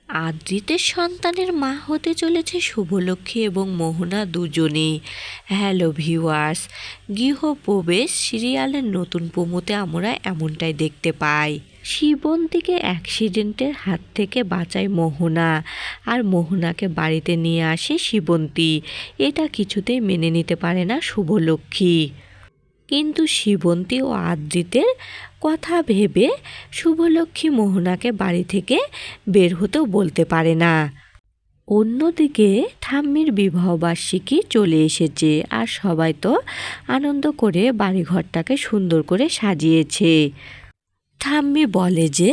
আদ্রিতের সন্তানের মা হতে চলেছে শুভলক্ষ্মী এবং মোহনা দুজনেই। হ্যালো ভিউয়ার্স, গৃহপ্রবেশ সিরিয়ালের নতুন প্রোমোতে আমরা এমনটাই দেখতে পাই। শিবন্তীকে অ্যাক্সিডেন্টের হাত থেকে বাঁচায় মোহনা, আর মোহনাকে বাড়িতে নিয়ে আসে শিবন্তী। এটা কিছুতেই মেনে নিতে পারে না শুভলক্ষ্মী, কিন্তু শিবন্তী ও আদ্রিতের কথা ভেবে শুভলক্ষ্মী মোহনাকে বাড়ি থেকে বের হতেও বলতে পারে না। অন্যদিকে ঠাম্মির বিবাহবার্ষিকী চলে এসেছে, আর সবাই তো আনন্দ করে বাড়িঘরটাকে সুন্দর করে সাজিয়েছে। ঠাম্মি বলে যে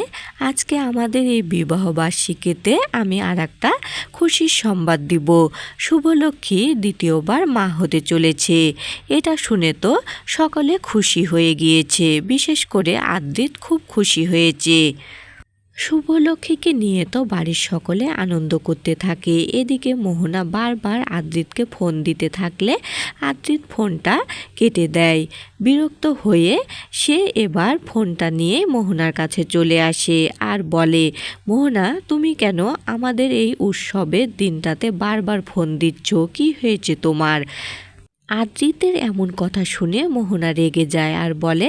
আজকে আমাদের এই বিবাহবার্ষিকীতে আমি আর একটা খুশির সংবাদ দিব, শুভলক্ষ্মী দ্বিতীয়বার মা হতে চলেছে। এটা শুনে তো সকলে খুশি হয়ে গিয়েছে, বিশেষ করে আদ্রিত খুব খুশি হয়েছে। শুভলক্ষ্মীকে নিয়ে তো বাড়ির সকলে আনন্দ করতে থাকে। এদিকে মোহনা বারবার আদ্রিতকে ফোন দিতে থাকলে আদ্রিত ফোনটা কেটে দেয়। বিরক্ত হয়ে সে এবার ফোনটা নিয়ে মোহনার কাছে চলে আসে আর বলে, মোহনা তুমি কেন আমাদের এই উৎসবের দিনটাতে বারবার ফোন দিচ্ছ, কি হয়েছে তোমার? আদ্রিতের এমন কথা শুনে মোহনা রেগে যায় আর বলে,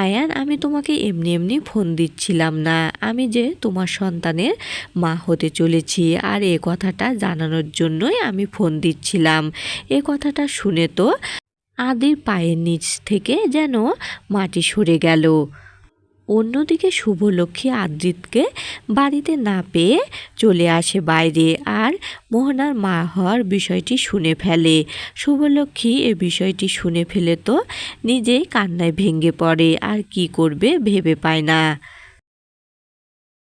আয়ান আমি তোমাকে এমনি এমনি ফোন দিচ্ছিলাম না, আমি যে তোমার সন্তানের মা হতে চলেছি আর এ কথাটা জানানোর জন্যই আমি ফোন দিচ্ছিলাম। এ কথাটা শুনে তো আদির পায়ের নিচ থেকে যেন মাটি সরে গেল। অন্যদিকে শুভলক্ষ্মী আদ্রিতকে বাড়িতে না পেয়ে চলে আসে বাইরে আর মোহনার মা হওয়ার বিষয়টি শুনে ফেলে। শুভলক্ষ্মী এ বিষয়টি শুনে ফেলে তো নিজেই কান্নায় ভেঙে পড়ে, আর কি করবে ভেবে পায় না।